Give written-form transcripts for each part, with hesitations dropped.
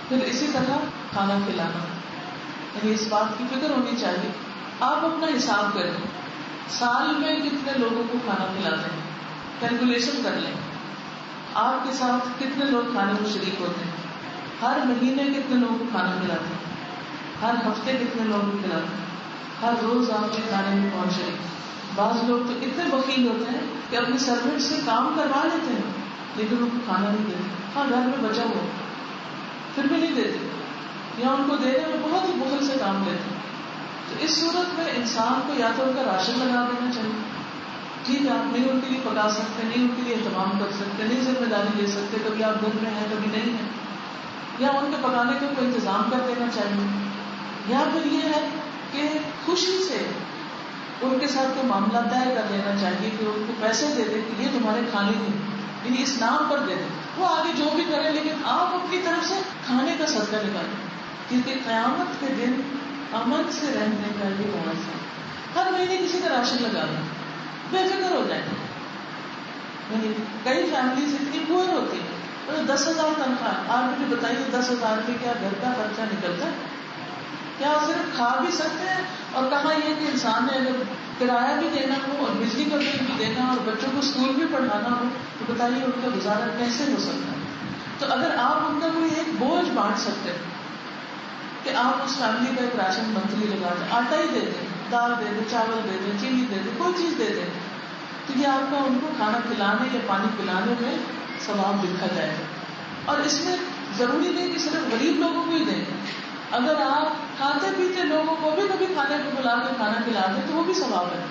پھر اسی طرح کھانا کھلانا، یعنی اس بات کی فکر ہونی چاہیے. آپ اپنا حساب کریں، سال میں کتنے لوگوں کو کھانا کھلاتے ہیں، کیلکولیشن کر لیں. آپ کے ساتھ کتنے لوگ کھانے میں شریک ہوتے ہیں، ہر مہینے کتنے لوگوں کو کھانا کھلاتے ہیں، ہر ہفتے کتنے لوگوں کو کھلاتے ہیں، ہر روز آپ کے کھانے میں پہنچے. بعض لوگ تو اتنے بخیل ہوتے ہیں کہ اپنے سروینٹ سے کام کروا لیتے ہیں لیکن ان کو کھانا نہیں دیتے. ہاں گھر میں بچا ہوا پھر بھی نہیں دیتے، یا ان کو دینے میں بہت ہی بخل سے کام لیتے ہیں. تو اس صورت میں انسان کو یا تو ان کا راشن لگا دینا چاہیے. ٹھیک ہے آپ نہیں ان کے لیے پکا سکتے، نہیں ان کے لیے اہتمام کر سکتے، نہیں ذمہ داری لے سکتے، کبھی آپ گھر میں ہیں کبھی نہیں ہیں، یا ان کے پکانے کا کوئی انتظام کر دینا چاہیے. یا پھر یہ ہے کہ خوشی سے ان کے ساتھ کوئی معاملہ طے کر لینا چاہیے کہ ان کو پیسے دے دیں کہ یہ تمہارے کھانے کے، یعنی اس نام پر دے دیں. وہ آگے جو بھی کریں لیکن آپ اپنی طرف سے کھانے کا صدقہ نکالیں، کیونکہ قیامت کے دن امن سے رہنے کا یہ موضوع ہے. ہر مہینے کسی کا راشن لگا دیں، بے فکر ہو جائیں. یعنی کئی فیملیز اتنی پور ہوتی ہیں 10,000 تنخواہ، آپ مجھے بتائیے 10,000 میں کیا گھر کا خرچہ نکلتا ہے؟ کیا صرف کھا بھی سکتے ہیں؟ اور کہاں یہ کہ انسان نے اگر کرایہ بھی دینا ہو اور بجلی کا بل بھی دینا اور بچوں کو اسکول بھی پڑھانا ہو تو بتائیے ان کا گزارا کیسے ہو سکتا ہے؟ تو اگر آپ ان کا کوئی ایک بوجھ بانٹ سکتے ہیں کہ آپ اس فیملی کا ایک راشن منتھلی لگا دیں، آٹا ہی دے دیں، دال دے دیں، چاول دے دیں، چینی دے دیں، کوئی چیز دے دیں، تو یہ آپ کا ان کو کھانا کھلانے یا پانی پلانے میں ثواب لکھا جائے گا. اور اس میں ضروری نہیں کہ صرف غریب لوگوں کو ہی دیں. اگر آپ کھاتے پیتے لوگوں کو بھی کبھی کھانے کو بلا کے کھانا کھلا دیں تو وہ بھی ثواب ہے.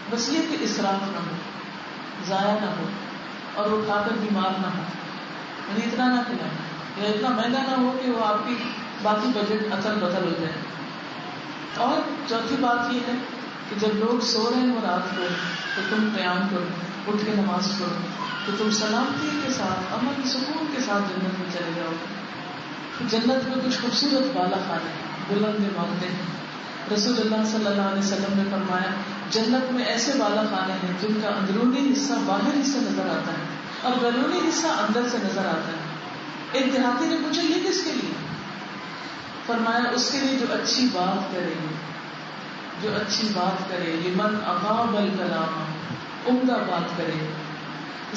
بس یہ کہ اسراف نہ ہو، ضائع نہ ہو، اور وہ کھا کر بیمار نہ ہو. یعنی اتنا نہ کھلائیں یا اتنا مہنگا نہ ہو کہ وہ آپ کی باقی بجٹ اتل بتل ہو جائے. اور چوتھی بات یہ ہے کہ جب لوگ سو رہے ہوں رات کو تو تم قیام کرو، اٹھ کے نماز پڑھو، تو تم سلامتی کے ساتھ امن سکون کے ساتھ جنت میں چلے جاؤ. جنت میں کچھ خوبصورت بالا خانے بلند عمارتیں ہیں. رسول اللہ صلی اللہ علیہ وسلم نے فرمایا جنت میں ایسے بالا خانے ہیں جن کا اندرونی حصہ باہر سے نظر آتا ہے اور بیرونی حصہ اندر سے نظر آتا ہے. ایک دیہاتی نے پوچھا یہ کس کے لیے؟ فرمایا اس کے لیے جو اچھی بات کرے، جو اچھی بات کرے، لمن اقام الکلام، عمدہ بات کرے،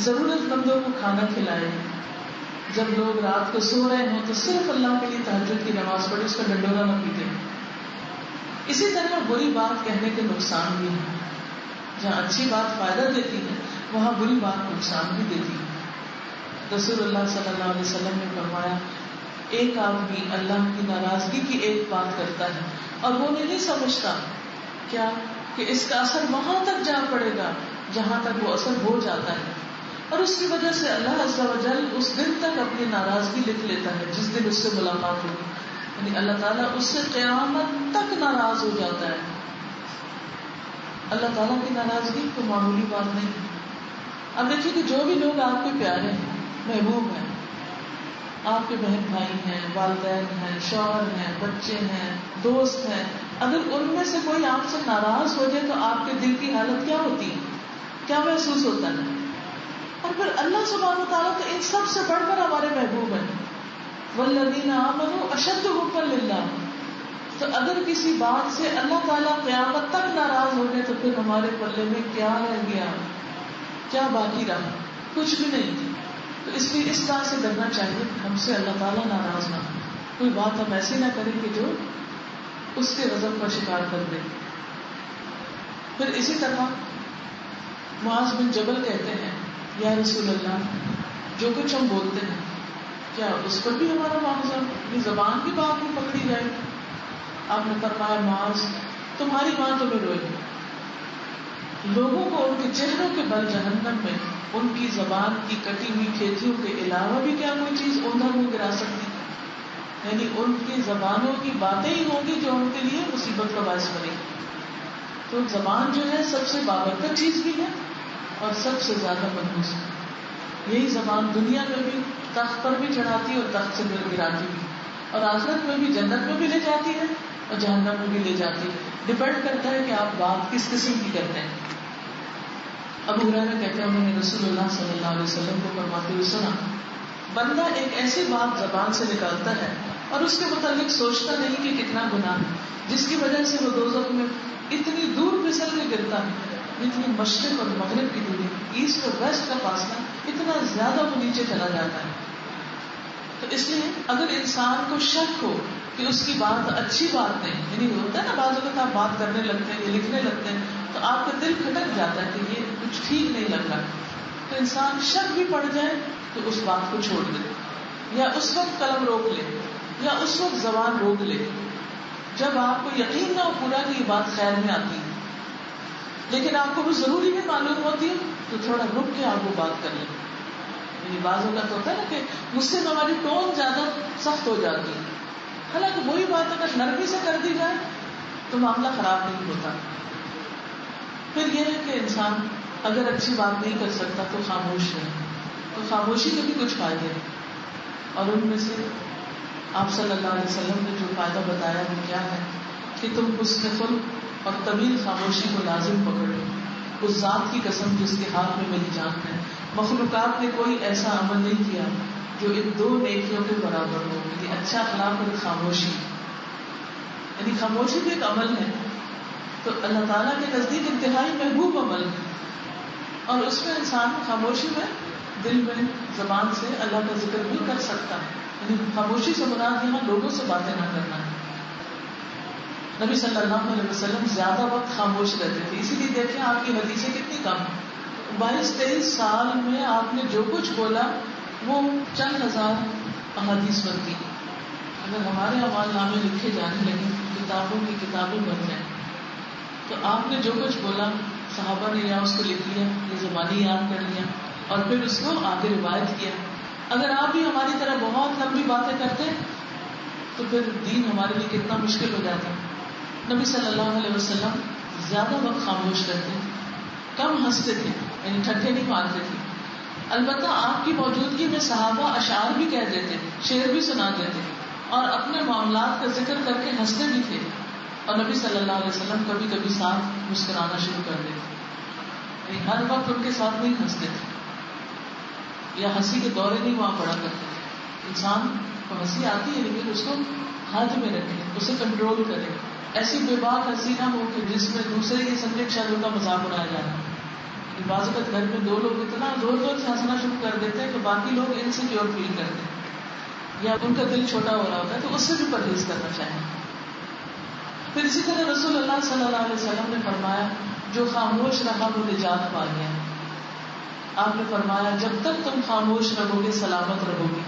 ضرورت مندوں کو کھانا کھلائے. جب لوگ رات کو سو رہے ہوں تو صرف اللہ کے لیے تہجد کی نماز پڑھے، اس کا ڈنڈورا نہ پیٹے. اسی طرح بری بات کہنے کے نقصان بھی ہیں. جہاں اچھی بات فائدہ دیتی ہے وہاں بری بات نقصان بھی دیتی ہے. رسول اللہ صلی اللہ علیہ وسلم نے فرمایا ایک آدمی اللہ کی ناراضگی کی ایک بات کرتا ہے اور وہ نہیں سمجھتا کیا کہ اس کا اثر وہاں تک جا پڑے گا جہاں تک وہ اثر ہو جاتا ہے، اور اس کی وجہ سے اللہ عز و جل اس دن تک اپنی ناراضگی لکھ لیتا ہے جس دن اس سے ملاقات ہوگی. یعنی اللہ تعالیٰ اس سے قیامت تک ناراض ہو جاتا ہے. اللہ تعالیٰ کی ناراضگی کوئی معمولی بات نہیں. اب دیکھیے کہ جو بھی لوگ آپ کے پیارے ہیں، محبوب ہیں، آپ کے بہن بھائی ہیں، والدین ہیں، شوہر ہیں، بچے ہیں، دوست ہیں، اگر ان میں سے کوئی آپ سے ناراض ہو جائے تو آپ کے دل کی حالت کیا ہوتی ہے، کیا محسوس ہوتا ہے؟ اور پھر اللہ سبحانہ وتعالیٰ تو ان سب سے بڑھ کر ہمارے محبوب ہیں. والذین آمنوا اشد حبا للہ. تو اگر کسی بات سے اللہ تعالیٰ قیامت تک ناراض ہو گئے تو پھر ہمارے پلے میں کیا رہ گیا، کیا باقی رہا؟ کچھ بھی نہیں. تو اس لیے اس بات سے ڈرنا چاہیے کہ ہم سے اللہ تعالیٰ ناراض نہ ہو. کوئی بات ہم ایسی نہ کریں کہ جو اس کے غضب کا شکار کر دے. پھر اسی طرح معاذ بن جبل کہتے ہیں یا رسول اللہ جو کچھ ہم بولتے ہیں کیا اس پر بھی ہمارا معاوضہ، یہ زبان کی بات میں پکڑی جائے؟ آپ نے فرمایا معاذ تمہاری ماں تمہیں روئے گی. لوگوں کو ان کے چہروں کے بل جہنم میں ان کی زبان کی کٹی ہوئی کھیتیوں کے علاوہ بھی کیا کوئی چیز اوندھا منہ گرا سکتی؟ یعنی ان کی زبانوں کی باتیں ہی ہوگی جو ان کے لیے مصیبت کا باعث بنے گی. تو زبان جو ہے سب سے بابرکت چیز بھی ہے اور سب سے زیادہ منحوس ہے. یہی زبان دنیا میں بھی تخت پر بھی چڑھاتی ہے اور تخت سے گراتی بھی، اور آخرت میں بھی جنت میں بھی لے جاتی ہے اور جہنم میں بھی لے جاتی ہے. ڈپینڈ کرتا ہے کہ آپ بات کس قسم کی کرتے ہیں. ابو ہریرہ کہتے ہیں انہوں نے رسول اللہ صلی اللہ علیہ وسلم کو فرماتے ہوئے سنا بندہ ایک ایسی بات زبان سے نکالتا ہے اور اس کے متعلق سوچتا نہیں کہ کتنا گناہ ہے، جس کی وجہ سے وہ دوزخ میں اتنی دور پھسل کے گرتا ہے، اتنی مشرق اور مغرب کی دوری، ایسٹ اور ویسٹ کا فاصلہ اتنا زیادہ وہ نیچے چلا جاتا ہے. تو اس لیے اگر انسان کو شک ہو کہ اس کی بات اچھی بات نہیں، یعنی ہوتا ہے نا بعض اوقات آپ بات کرنے لگتے ہیں یا لکھنے لگتے ہیں تو آپ کا دل کھٹک جاتا ہے کہ یہ کچھ ٹھیک نہیں لگ رہا، تو انسان شک بھی پڑ جائے تو اس بات کو چھوڑ دے، یا اس وقت قلم روک لے، یا اس وقت زبان روک لے جب آپ کو یقین نہ ہو پورا کہ یہ بات خیر میں آتی ہے. لیکن آپ کو وہ ضروری بھی معلوم ہوتی ہے تو تھوڑا رک کے آپ وہ بات کر لیں. یعنی بعض اوقات ہوتا ہے نا کہ مجھ سے ہماری ٹون زیادہ سخت ہو جاتی ہے، حالانکہ وہی بات اگر نرمی سے کر دی جائے تو معاملہ خراب نہیں ہوتا. پھر یہ ہے کہ انسان اگر اچھی بات نہیں کر سکتا تو خاموش رہے، تو خاموشی کے بھی کچھ فائدے ہیں، اور ان میں سے آپ صلی اللہ علیہ وسلم نے جو فائدہ بتایا وہ کیا ہے کہ تم حسن خلق اور طویل خاموشی کو لازم پکڑو. اس ذات کی قسم جس کے ہاتھ میں میری جان ہے، مخلوقات نے کوئی ایسا عمل نہیں کیا جو ان دو نیکیوں کے برابر ہو، یعنی اچھا اخلاق اور خاموشی. یعنی خاموشی بھی ایک عمل ہے، تو اللہ تعالیٰ کے نزدیک انتہائی محبوب عمل ہے، اور اس میں انسان خاموشی میں دل میں زبان سے اللہ کا ذکر بھی کر سکتا ہے. یعنی خاموشی سے مراد یہاں لوگوں سے باتیں نہ کرنا ہے. نبی صلی اللہ علیہ وسلم زیادہ وقت خاموش رہتے تھے، اسی لیے دیکھیں آپ کی حدیثیں کتنی کم، 22-23 سال میں آپ نے جو کچھ بولا وہ چند ہزار احادیث بنتی. اگر ہمارے اعمال نامے لکھے جانے لگے، کتابوں کی کتابیں بن جائیں، تو آپ نے جو کچھ بولا صحابہ نے یا اس کو لکھ لیا یا زبانی یاد کر لیا اور پھر اس کو آگے روایت کیا. اگر آپ بھی ہماری طرح بہت لمبی باتیں کرتے تو پھر دین ہمارے لیے کتنا مشکل ہو جاتا. نبی صلی اللہ علیہ وسلم زیادہ وقت خاموش رہتے، کم ہنستے تھے، یعنی ٹھٹھے نہیں مارتے تھے. البتہ آپ کی موجودگی میں صحابہ اشعار بھی کہہ دیتے، شعر بھی سنا دیتے اور اپنے معاملات کا ذکر کر کے ہنستے بھی تھے، اور نبی صلی اللہ علیہ وسلم کبھی کبھی ساتھ مسکرانا شروع کر دیتے. یعنی ہر وقت ان کے ساتھ نہیں ہنستے تھے، یا ہنسی کے دورے نہیں وہاں پڑا کرتے تھے. انسان کو ہنسی آتی ہے لیکن اس کو حد میں رکھے، اسے کنٹرول کرے. ایسی بے باک ہنسی نہ ہو کہ جس میں دوسرے یہ سمجھے شاید ان کا مذاق اڑایا جا رہا ہے. بعض اوقات گھر میں دو لوگ اتنا زور زور سے ہنسنا شروع کر دیتے ہیں کہ باقی لوگ انسیکیور فیل کرتے ہیں یا ان کا دل چھوٹا ہو رہا ہوتا ہے، تو اس سے بھی پرہیز کرنا چاہیے. پھر اسی طرح رسول اللہ صلی اللہ علیہ وسلم نے فرمایا جو خاموش رہا وہ نجات پا گیا. آپ نے فرمایا جب تک تم خاموش رہو گے سلامت رہو گے.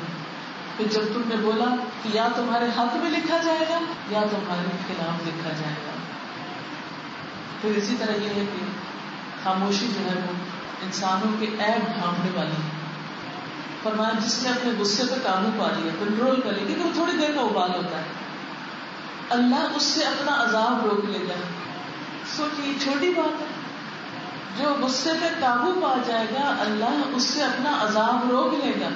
پھر جب تم نے بولا کہ یا تمہارے حق میں لکھا جائے گا یا تمہارے خلاف لکھا جائے گا. پھر اسی طرح یہ ہے کہ خاموشی جو ہے وہ انسانوں کے عیب ڈھانپنے والی ہے. فرمایا جس نے اپنے غصے پہ قابو پا لیا، کنٹرول کر لیا، کیونکہ وہ تھوڑی دیر کا ابال ہوتا ہے، اللہ اس سے اپنا عذاب روک لے گا. سوچیے یہ چھوٹی بات ہے، جو غصے پہ قابو پا جائے گا اللہ اس سے اپنا عذاب روک لے گا.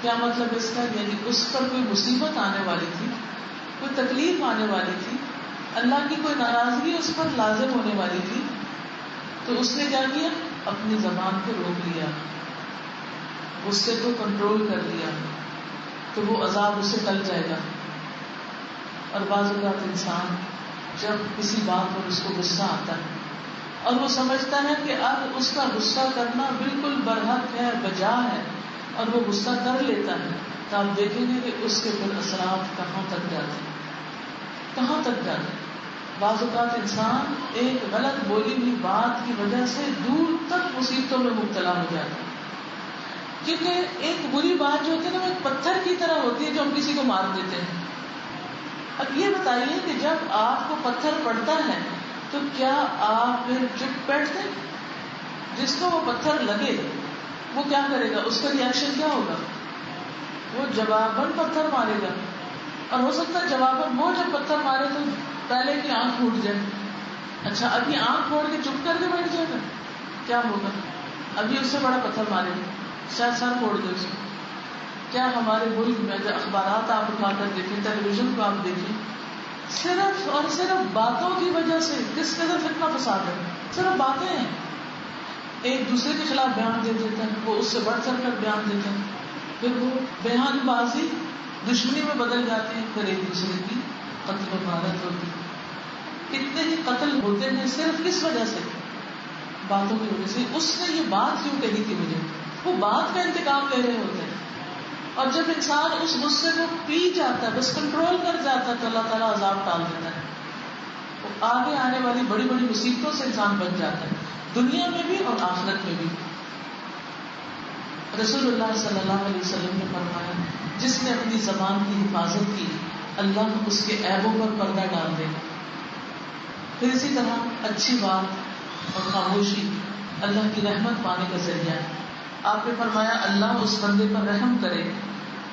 کیا مطلب اس کا؟ یعنی اس پر کوئی مصیبت آنے والی تھی، کوئی تکلیف آنے والی تھی، اللہ کی کوئی ناراضگی اس پر لازم ہونے والی تھی، تو اس نے کیا کیا؟ اپنی زبان کو روک لیا، غصے کو کنٹرول کر لیا، تو وہ عذاب اسے ٹل جائے گا. اور بعض اوقات انسان جب کسی بات پر اس کو غصہ آتا ہے اور وہ سمجھتا ہے کہ اب اس کا غصہ کرنا بالکل برحق ہے، بجا ہے، اور وہ غصہ کر لیتا ہے، تو آپ دیکھیں گے کہ اس کے پھر اثرات کہاں تک جاتے ہیں، کہاں تک جاتے ہیں. بعض اوقات انسان ایک غلط بولی ہوئی بات کی وجہ سے دور تک مصیبتوں میں مبتلا ہو جاتا ہے. کیونکہ ایک بری بات جو ہوتی ہے نا وہ ایک پتھر کی طرح ہوتی ہے جو ہم کسی کو مار دیتے ہیں. اب یہ بتائیے کہ جب آپ کو پتھر پڑتا ہے تو کیا آپ پھر چپ بیٹھتے ہیں؟ جس کو وہ پتھر لگے وہ کیا کرے گا؟ اس کا ریئیکشن کیا ہوگا؟ وہ جواباً پتھر مارے گا، اور ہو سکتا ہے جواباً وہ جب پتھر مارے تو پہلے کی آنکھ پھوٹ جائے. اچھا ابھی آنکھ پھوڑ کے چپ کر کے بیٹھ جائے گا، کیا ہوگا؟ ابھی اس سے بڑا پتھر مارے گا، شاید سر پھوڑ دے اس کو. کیا ہمارے ملک میں جو اخبارات آپ اٹھا کر دیکھیں، ٹیلی ویژن کو آپ دیکھیں، صرف اور صرف باتوں کی وجہ سے کس قدر فتنہ فساد ہے. صرف باتیں ہیں، ایک دوسرے کے خلاف بیان دے دیتے ہیں، وہ اس سے بڑھ چڑھ کر بیان دیتے ہیں. پھر وہ بیان بازی دشمنی میں بدل جاتے ہیں، پھر ایک دوسرے کی قتل و غارت ہوتی ہے. کتنے ہی قتل ہوتے ہیں صرف کس وجہ سے؟ باتوں کی وجہ سے. اس نے یہ بات کیوں کہی تھی مجھے، وہ بات کا انتقام لے رہے ہوتے ہیں. اور جب انسان اس غصے کو پی جاتا ہے، بس کنٹرول کر جاتا ہے، تو اللہ تعالیٰ عذاب ٹال دیتا ہے. وہ آگے آنے والی بڑی بڑی مصیبتوں سے انسان بچ جاتا ہے، دنیا میں بھی اور آخرت میں بھی. رسول اللہ صلی اللہ علیہ وسلم نے فرمایا جس نے اپنی زبان کی حفاظت کی اللہ اس کے عیبوں پر پردہ ڈال دے گا. پھر اسی طرح اچھی بات اور خاموشی اللہ کی رحمت پانے کا ذریعہ ہے. آپ نے فرمایا اللہ اس بندے پر رحم کرے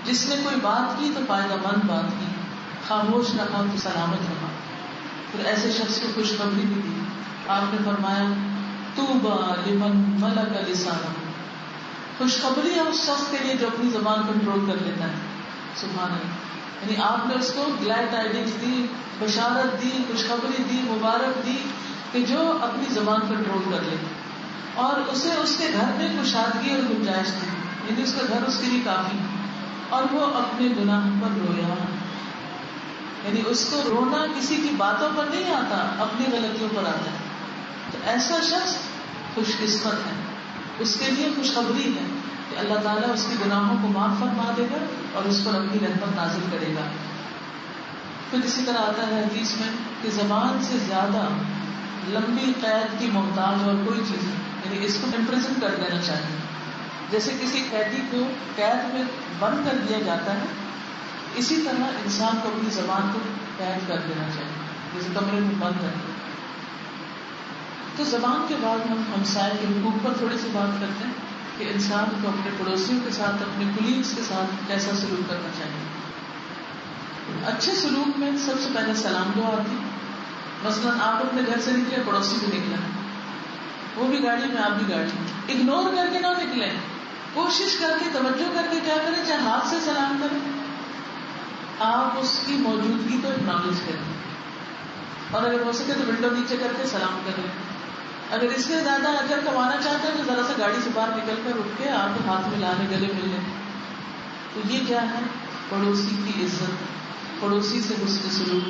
جس نے کوئی بات کی تو فائدہ مند بات کی، خاموش رہا تو سلامت رہا. پھر ایسے شخص کو خوشخبری بھی دی. آپ نے فرمایا طوبی لمن ملک لسانہ، خوشخبری ہے اس شخص کے لیے جو اپنی زبان کنٹرول کر لیتا ہے. سبحان اللہ. یعنی آپ نے اس کو گلیڈ ٹائڈنگز دی، بشارت دی، خوشخبری دی، مبارک دی کہ جو اپنی زبان کنٹرول کر لے، اور اسے اس کے گھر میں کشادگی اور گنجائش دی، یعنی اس کا گھر اس کے لیے کافی. اور وہ اپنے گناہ پر رویا، یعنی اس کو رونا کسی کی باتوں پر نہیں آتا، اپنی غلطیوں پر آتا ہے. تو ایسا شخص خوش قسمت ہے، اس کے لیے خوشخبری ہے کہ اللہ تعالیٰ اس کے گناہوں کو معاف فرما دے گا اور اس پر اپنی رحمت نازل کرے گا. پھر اسی طرح آتا ہے حدیث میں کہ زبان سے زیادہ لمبی قید کی محتاج اور کوئی چیز نہیں، یعنی اس کو امپریزن کر دینا چاہیے. جیسے کسی قیدی کو قید میں بند کر دیا جاتا ہے، اسی طرح انسان کو اپنی زبان کو قید کر دینا چاہیے، جیسے کمرے میں بند کر دیا. تو زبان کے بعد ہم ہمسائے کے حقوق پر تھوڑی سی بات کرتے ہیں کہ انسان کو اپنے پڑوسیوں کے ساتھ، اپنے کولیگز کے ساتھ کیسا سلوک کرنا چاہیے. اچھے سلوک میں سب سے پہلے سلام دعا آتی. مثلاً آپ اپنے گھر سے نکلے، پڑوسی بھی نکلا، وہ بھی گاڑی میں، آپ بھی گاڑی میں، اگنور کر کے نہ نکلیں. کوشش کر کے، توجہ کر کے کیا کریں، چاہے ہاتھ سے سلام کریں، آپ اس کی موجودگی کو اکنالج کریں، اور اگر ہو سکے تو ونڈو نیچے کر کے سلام کریں. اگر اس سے زیادہ اجر کمانا چاہتے ہیں تو ذرا سا گاڑی سے باہر نکل کر اٹھ کے آپ کے ہاتھ ملانے، گلے ملنے. تو یہ کیا ہے؟ پڑوسی کی عزت، پڑوسی سے حسن سلوک.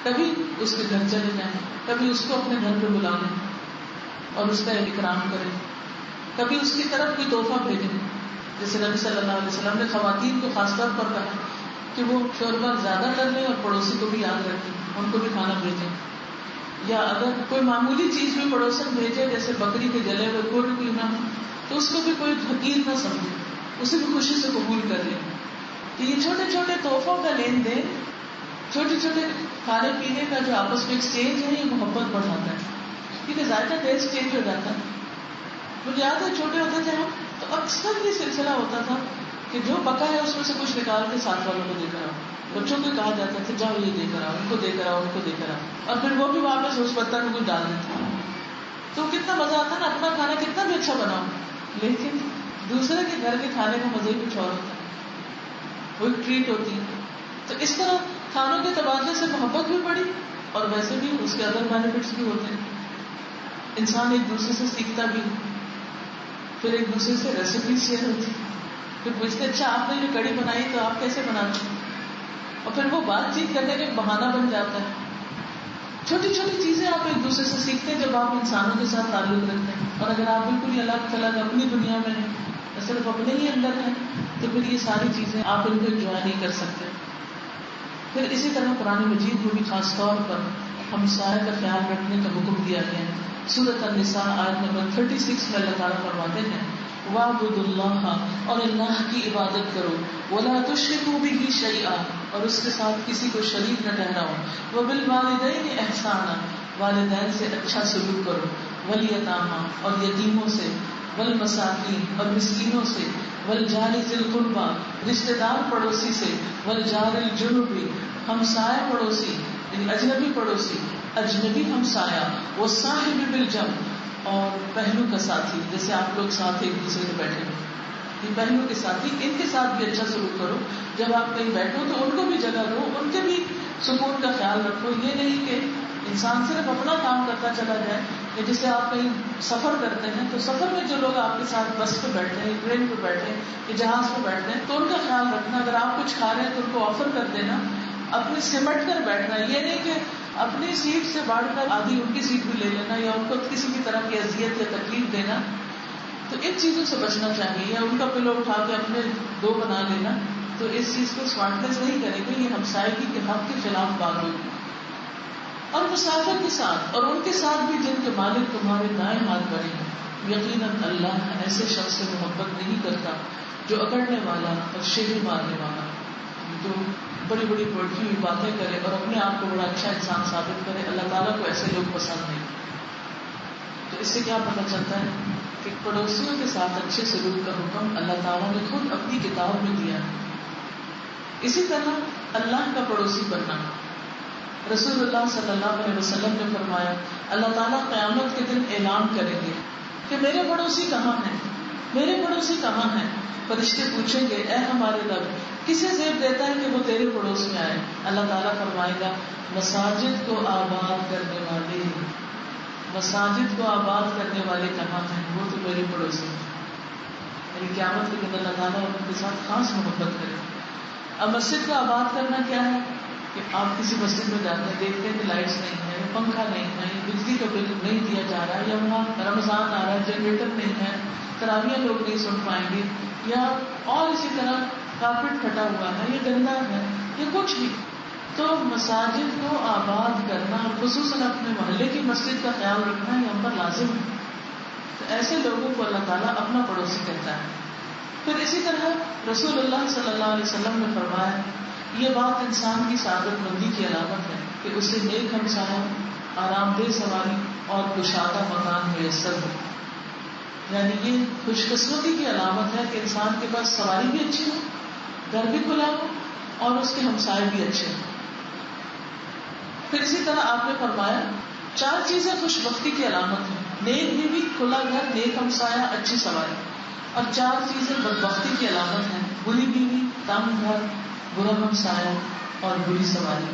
کبھی اس کے گھر چلے جائیں، کبھی اس کو اپنے گھر پہ بلا لیں اور اس کا اکرام کریں. کبھی اس کی طرف کوئی تحفہ بھیجیں. جیسے نبی صلی اللہ علیہ وسلم نے خواتین کو خاص طور پر کہا کہ وہ شوربہ زیادہ کر لیں اور پڑوسی کو بھی یاد رکھیں، ان کو بھی کھانا بھیجیں. یا اگر کوئی معمولی چیز بھی پڑوسن بھیجے، جیسے بکری کے جلے ہوئے گڑ بھی نہ ہو، تو اس کو بھی کوئی حقیر نہ سمجھے، اسے بھی خوشی سے قبول کر لیں. کہ یہ چھوٹے چھوٹے تحفوں کا لین دین، چھوٹے چھوٹے کھانے پینے کا جو آپس میں ایکسچینج ہے، یہ محبت بڑھاتا ہے، کیونکہ ذائقہ ٹیسٹ چینج ہو جاتا ہے. مجھے یاد ہے چھوٹے ہوتے تھے ہم، تو اکثر یہ سلسلہ ہوتا تھا کہ جو پکا ہے اس میں سے کچھ نکال کے ساتھ والوں کو دے کر آؤ. بچوں کو کہا جاتا تھا جاؤ یہ دے کر آؤ، ان کو دے کر آؤ، ان کو دے کر آؤ، اور پھر وہ بھی واپس اس برتن میں کچھ ڈال دیتے. تو کتنا مزہ آتا نا، اپنا کھانا کتنا بھی اچھا بناؤ، لیکن دوسرے کے گھر کے کھانے کا مزہ ہی کچھ اور ہوتا ہے، وہ ایک ٹریٹ ہوتی ہے. تو اس طرح کھانوں کے تبادلے سے محبت بھی بڑھی، اور ویسے بھی اس کے ادر بینیفٹس بھی ہوتے ہیں. انسان ایک دوسرے سے سیکھتا بھی، پھر ایک دوسرے سے ریسیپی شیئر ہوتی، پھر پوچھتے اچھا آپ نے جو کڑی بنائی تو آپ کیسے بناتے ہیں، اور پھر وہ بات چیت کرنے کا ایک بہانہ بن جاتا ہے. چھوٹی چھوٹی چیزیں آپ ایک دوسرے سے سیکھتے ہیں جب آپ انسانوں کے ساتھ تعلق رکھتے ہیں. اور اگر آپ بالکل ہی الگ تھلگ اپنی دنیا میں ہیں، صرف اپنے ہی اندر ہیں، تو پھر یہ ساری چیزیں آپ ان کو انجوائے نہیں کر سکتے. پھر اسی طرح قرآن مجید میں بھی خاص طور پر ہمسائے کا خیال رکھنے کا حکم دیا گیا ہے. سورۃ النساء آیت نمبر 36 میں اللہ تعالیٰ فرماتے ہیں وَاعْبُدُوا اللَّهَ، اور اللہ کی عبادت کرو، وَلَا تُشْرِكُوا بِهِ شَيْئًا، اور اس کے ساتھ کسی کو شریک نہ ٹھہراؤ، وَبِالْوَالِدَيْنِ إِحْسَانًا، والدین سے اچھا سلوک کرو، وَالْيَتَامَىٰ، اور یتیموں سے، وَالْمَسَاکِینِ، اور مسکینوں سے، وَالْجَارِ ذِی الْقُرْبَىٰ، رشتہ دار پڑوسی سے، وَالْجَارِ الْجُنُبِ، ہمسائے پڑوسی یعنی اجنبی پڑوسی، اجنبی ہمسایا، وَالصَّاحِبِ بِالْجَنبِ، اور پہلو کا ساتھی، جیسے آپ لوگ ساتھ ایک دوسرے کے بیٹھے ہو، یہ پہلو کے ساتھی، ان کے ساتھ بھی اچھا سلوک کرو. جب آپ کہیں بیٹھو تو ان کو بھی جگہ دو، ان کے بھی سکون کا خیال رکھو. یہ نہیں کہ انسان صرف اپنا کام کرتا چلا جائے یا جیسے آپ کہیں سفر کرتے ہیں تو سفر میں جو لوگ آپ کے ساتھ بس پہ بیٹھے ہیں، ٹرین پہ بیٹھے ہیں یا جہاز پہ بیٹھے ہیں تو ان کا خیال رکھنا. اگر آپ کچھ کھا رہے ہیں تو ان کو آفر کر دینا. اپنی سمٹ کر بیٹھنا، یہ نہیں کہ اپنی سیٹ سے بڑھ کر آدھی ان کی سیٹ بھی لے لینا یا ان کو کسی بھی طرح کی اذیت یا تکلیف دینا. تو ان چیزوں سے بچنا چاہیے. یا ان کا پلو اٹھا کے اپنے دو بنا لینا. تو اس چیز کو اسمارٹنیس نہیں کرے گا، یہ ہمسائیگی کے حق کے خلاف بات ہوگی. اور مسافر کے ساتھ اور ان کے ساتھ بھی جن کے مالک تمہارے دائیں ہاتھ بنے ہیں، یقیناً اللہ ایسے شخص سے محبت نہیں کرتا جو اکڑنے والا اور شیری مارنے والا، جو بڑی بڑی بڑھتی ہوئی باتیں کرے اور اپنے آپ کو بڑا اچھا انسان ثابت کرے. اللہ تعالیٰ کو ایسے لوگ پسند نہیں. تو اس سے کیا پتہ چلتا ہے کہ پڑوسیوں کے ساتھ اچھے سلوک کا حکم اللہ تعالیٰ نے خود اپنی کتاب میں دیا ہے. اسی طرح اللہ کا پڑوسی بننا. رسول اللہ صلی اللہ علیہ وسلم نے فرمایا اللہ تعالیٰ قیامت کے دن اعلان کریں گے کہ میرے پڑوسی کہاں ہیں، میرے پڑوسی کہاں ہیں. فرشتے پوچھیں گے اے ہمارے رب کسے زیب دیتا ہے کہ وہ تیرے پڑوس میں آئے. اللہ تعالیٰ فرمائے گا مساجد کو آباد کرنے والے، مساجد کو آباد کرنے والے کہاں ہیں، وہ تو میرے پڑوسی ہیں. یعنی قیامت کے دن اللہ تعالیٰ ان کے ساتھ خاص محبت کرے. اب مسجد کو آباد کرنا کیا ہے کہ آپ کسی مسجد میں جاتے ہیں، دیکھتے ہیں کہ لائٹس نہیں ہے، پنکھا نہیں ہے، بجلی کا بل نہیں دیا جا رہا ہے، یا وہاں رمضان آ رہا ہے جنریٹر نہیں ہے، تراویح لوگ نہیں سن پائیں گے، یا اور اسی طرح کارپیٹ پھٹا ہوا ہے، یہ گندا ہے، یہ کچھ بھی. تو مساجد کو آباد کرنا اور خصوصاً اپنے محلے کی مسجد کا خیال رکھنا یہ ہم پر لازم ہے. تو ایسے لوگوں کو اللہ تعالیٰ اپنا پڑوسی کہتا ہے. پھر اسی طرح رسول اللہ صلی اللہ علیہ وسلم نے فرمایا یہ بات انسان کی سعادت مندی کی علامت ہے کہ اسے نیک ہمسایہ، آرام دہ سواری اور کشادہ مکان میسر ہو. یعنی یہ خوش قسمتی کی علامت ہے کہ انسان کے پاس سواری بھی اچھی ہو، گھر بھی کھلا ہو اور اس کے ہمسائے بھی اچھے ہوں. پھر اسی طرح آپ نے فرمایا 4 چیزیں خوش بختی کی علامت ہیں: نیک بیوی، کھلا گھر، نیک ہمسایہ، اچھی سواری. اور 4 چیزیں بدبختی کی علامت ہیں: بری بیوی، تنگ گھر، برا ہمسایہ اور بری سواری.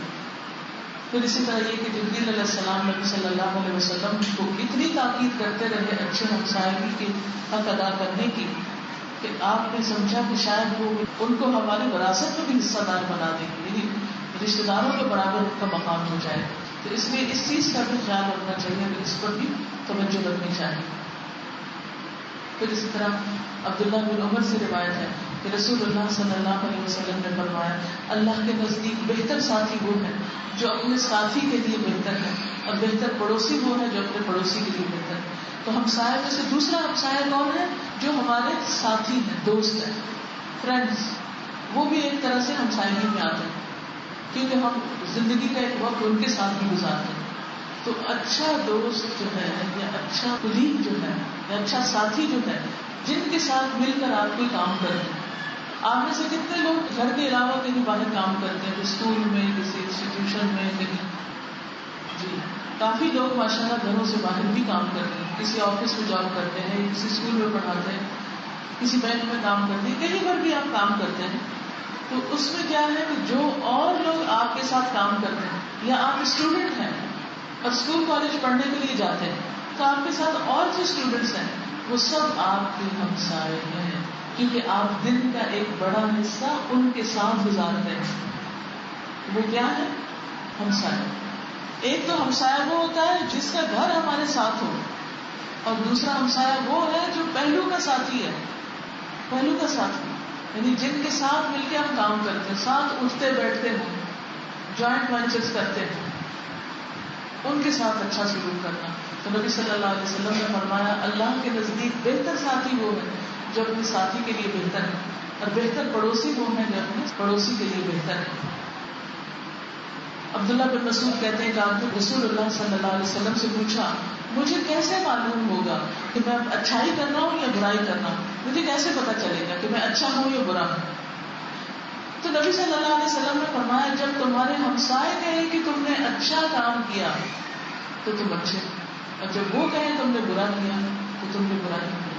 پھر اسی طرح یہ کہ جبریل علیہ السلام نبی صلی اللہ علیہ وسلم کو اتنی تاکید کرتے رہے اچھے ہمسایگی کے حق ادا کرنے کی کہ آپ نے سمجھا کہ شاید وہ ان کو ہماری وراثت میں بھی حصہ دار بنا دیں گے، یعنی رشتے داروں کے برابر کا مقام ہو جائے. تو اس لیے اس چیز کا بھی خیال رکھنا چاہیے کہ اس پر بھی توجہ رکھنی چاہیے. پھر اسی طرح عبداللہ بن عمر سے روایت ہے کہ رسول اللہ صلی اللہ علیہ وسلم نے فرمایا اللہ کے نزدیک بہتر ساتھی وہ ہے جو اپنے ساتھی کے لیے بہتر ہے، اور بہتر پڑوسی وہ ہے جو اپنے پڑوسی کے لیے بہتر ہے. تو ہمسایہ میں سے دوسرا ہمسایہ کون ہے؟ جو ہمارے ساتھی ہیں، دوست ہیں، فرینڈس. وہ بھی ایک طرح سے ہمسایگی میں آتے ہیں کیونکہ ہم زندگی کا ایک وقت ان کے ساتھ بھی گزارتے ہیں. تو اچھا دوست جو ہے یا اچھا کلیگ جو ہے یا اچھا ساتھی جو ہے جن کے ساتھ مل کر آپ کوئی کام کرتے ہیں. آپ میں سے کتنے لوگ گھر کے علاوہ کہیں باہر کام کرتے ہیں، اسکول میں، کسی انسٹیٹیوشن میں، کہیں؟ جی کافی لوگ ماشاءاللہ گھروں سے باہر بھی کام کرتے ہیں، کسی آفس میں جاب کرتے ہیں، کسی اسکول میں پڑھاتے ہیں، کسی بینک میں کام کرتے ہیں، کہیں پر بھی آپ کام کرتے ہیں. تو اس میں کیا ہے کہ جو اور لوگ آپ کے ساتھ کام کرتے ہیں، یا آپ اسٹوڈنٹ ہیں اور اسکول کالج پڑھنے کے لیے جاتے ہیں تو آپ کے ساتھ اور جو اسٹوڈنٹس ہیں وہ سب آپ کے ہمسائے ہیں، کیونکہ آپ دن کا ایک بڑا حصہ ان کے ساتھ گزارتے ہیں. وہ کیا ہے؟ ہمسائے. ایک تو ہمسایہ وہ ہوتا ہے جس کا گھر ہمارے ساتھ ہو، اور دوسرا ہمسایہ وہ ہے جو پہلو کا ساتھی ہے. پہلو کا ساتھی یعنی جن کے ساتھ مل کے ہم کام کرتے ہیں، ساتھ اٹھتے بیٹھتے ہیں، جوائنٹ وینچرز کرتے ہیں، ان کے ساتھ اچھا سلوک کرنا. تو نبی صلی اللہ علیہ وسلم نے فرمایا اللہ کے نزدیک بہتر ساتھی وہ ہے جو اپنے ساتھی کے لیے بہتر ہے، اور بہتر پڑوسی وہ ہے جو اپنے پڑوسی کے لیے بہتر ہے. عبداللہ بن مسعود کہتے ہیں کہ آپ نے رسول اللہ صلی اللہ علیہ وسلم سے پوچھا مجھے کیسے معلوم ہوگا کہ میں اچھائی کر رہا ہوں یا برائی کر رہا ہوں، مجھے کیسے پتا چلے گا کہ میں اچھا ہوں یا برا ہوں؟ تو نبی صلی اللہ علیہ وسلم نے فرمایا جب تمہارے ہمسائے کہیں کہ تم نے اچھا کام کیا تو تم اچھے، اور جب وہ کہیں تم نے برا کیا تو تم نے برائی کی.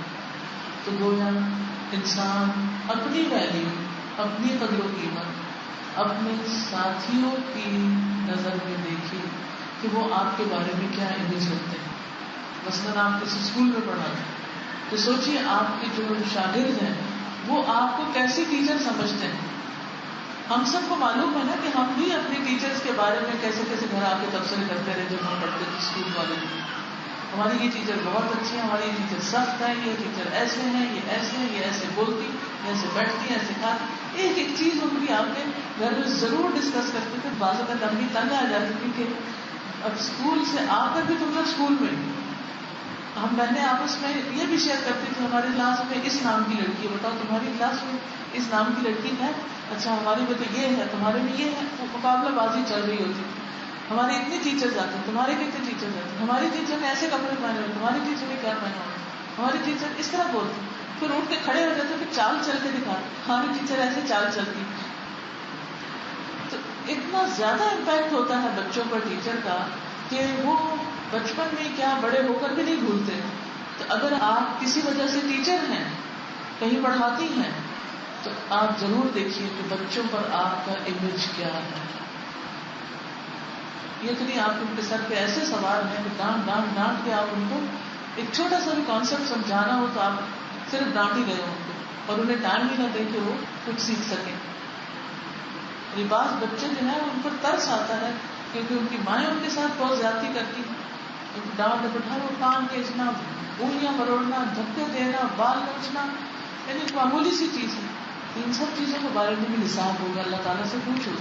تو گویا انسان اپنی ویلیو، اپنی قدر و قیمت اپنے ساتھیوں کی نظر میں دیکھے کہ وہ آپ کے بارے میں کیا امیج رکھتے ہیں. مثلاً آپ کسی اسکول میں پڑھاتے ہیں تو سوچیے آپ کے جو شاگرد ہیں وہ آپ کو کیسی ٹیچر سمجھتے ہیں. ہم سب کو معلوم ہے نا کہ ہم بھی اپنے ٹیچرز کے بارے میں کیسے کیسے گھر آ کے تبصرے کرتے رہے جب ہم پڑھتے تھے اسکول والے. ہماری یہ ٹیچر بہت اچھی ہے, ہماری یہ ٹیچر سخت ہے, یہ ٹیچر ایسے ہیں, یہ ایسے ہیں, یہ ایسے بولتی, ایسے بیٹھتی, ایسے کھاتی. ایک ایک چیز ان کی آپ کے گھر میں ضرور ڈسکس کرتے تھے. بعض اوقات امی تنگ آ جاتی تھی کہ اب اسکول سے آ کر بھی تم لوگ اسکول میں. ہم بہنیں آپس میں یہ بھی شیئر کرتی تھی, ہماری کلاس میں اس نام کی لڑکی ہے, بتاؤ تمہاری کلاس میں اس نام کی لڑکی ہے, اچھا ہمارے میں تو یہ ہے, تمہارے میں یہ ہے. مقابلہ بازی چل رہی ہوتی تھی. ہمارے اتنے ٹیچر آتے ہیں, تمہارے کتنے ٹیچر آتے ہیں, ہماری ٹیچر نے ایسے کپڑے پہنے ہوئے, تمہاری ٹیچر نے کیا پہنا ہوئے, ہماری ٹیچر اس طرح بولتی, پھر اٹھ کے کھڑے ہو جاتے, پھر چال چل کے دکھاتے, ہماری ٹیچر ایسے چال چلتی. تو اتنا زیادہ امپیکٹ ہوتا ہے بچوں پر ٹیچر کا کہ وہ بچپن میں کیا بڑے ہو کر بھی نہیں بھولتے. تو اگر آپ کسی وجہ سے ٹیچر ہیں, کہیں پڑھاتی ہیں, تو آپ ضرور دیکھیے کہ بچوں پر آپ کا امیج کیا ہے. یہ تو نہیں آپ ان کے سر پہ ایسے سوال ہیں کہ ڈانٹ ڈانٹ ڈانٹ کے آپ ان کو ایک چھوٹا سا بھی کانسیپٹ سمجھانا ہو تو آپ صرف ڈانٹ ہی گئے ان کو, اور انہیں ٹائم ہی نہ دیں کہ وہ کچھ سیکھ سکیں. یہ بعض بچے جو ہیں ان پر ترس آتا ہے کیونکہ ان کی مائیں ان کے ساتھ بہت زیادتی کرتی ہیں. ڈانٹ بٹھاؤ, کان کھینچنا, انگلیاں مروڑنا, دھکے دینا, بال نوچنا, یعنی معمولی سی چیز ہے. ان سب چیزوں کے بارے میں بھی حساب ہوگا, اللہ تعالیٰ سے پوچھو.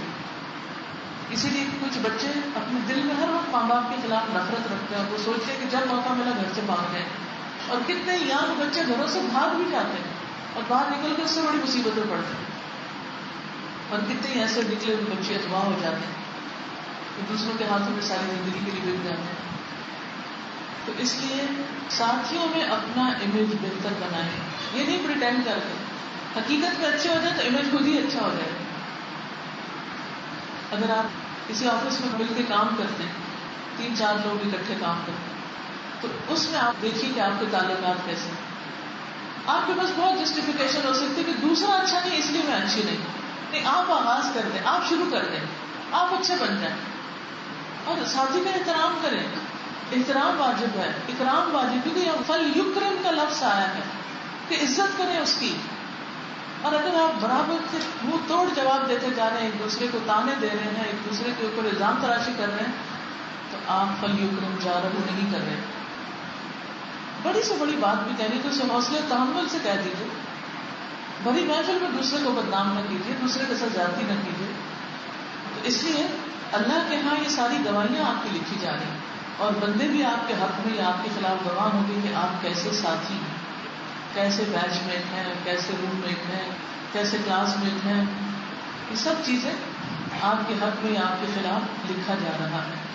اسی لیے کچھ بچے اپنے دل میں ہر وقت ماں باپ کے خلاف نفرت رکھتے ہیں, اور وہ سوچتے ہیں کہ جب موقع ملا گھر سے بھاگ جائیں. اور کتنے یانگ بچے گھروں سے بھاگ بھی جاتے ہیں اور باہر نکل کے اس سے بڑی مصیبتیں پڑتی ہیں. اور کتنے ایسے نکلے ہوئے بچے اغوا ہو جاتے ہیں کہ دوسروں کے ہاتھوں میں ساری زندگی کے لیے بک جاتے ہیں. تو اس لیے ساتھیوں میں اپنا امیج بہتر بنائیں. یہ نہیں پریٹینڈ کرتے, حقیقت میں اچھے ہو جائے تو امیج خود ہی اچھا ہو جائے. اگر آپ کسی آفس میں مل کے کام کرتے ہیں, 3-4 لوگ اکٹھے کام کرتے ہیں, تو اس میں آپ دیکھیے کہ آپ کے تعلقات کیسے ہیں. آپ کے پاس بہت جسٹیفیکیشن ہو سکتی ہے کہ دوسرا اچھا نہیں اس لیے میں اچھی نہیں. آپ آغاز کر دیں, آپ شروع کر دیں, آپ اچھے بن جائیں. اور ساتھی کا احترام کریں. احترام واجب ہے, اکرام واجب, کیونکہ یہ فل یکرم کا لفظ آیا ہے کہ عزت کریں اس کی. اور اگر آپ برابر سے منہ توڑ جواب دیتے جا رہے ہیں, ایک دوسرے کو تانے دے رہے ہیں, ایک دوسرے کے اوپر الزام تراشی کر رہے ہیں, تو آپ فل یکرم جارحو نہیں کر رہے. بڑی سے بڑی بات بھی کہنی تو اسے حوصلے تحمل سے کہہ دیجیے. بڑی محفل میں دوسرے کو بدنام نہ کیجیے, دوسرے کے ساتھ زیادتی نہ کیجیے. تو اس لیے اللہ کے ہاں یہ ساری گواہیاں آپ کی لکھی جا رہی ہیں, اور بندے بھی آپ کے حق میں یا آپ کے خلاف گواہ ہوں گے کہ آپ کیسے ساتھی ہیں, کیسے بیچ میٹ ہیں, کیسے روم میٹ ہیں, کیسے کلاس میٹ ہیں. یہ سب چیزیں آپ کے حق میں یا آپ کے خلاف لکھا جا رہا ہے.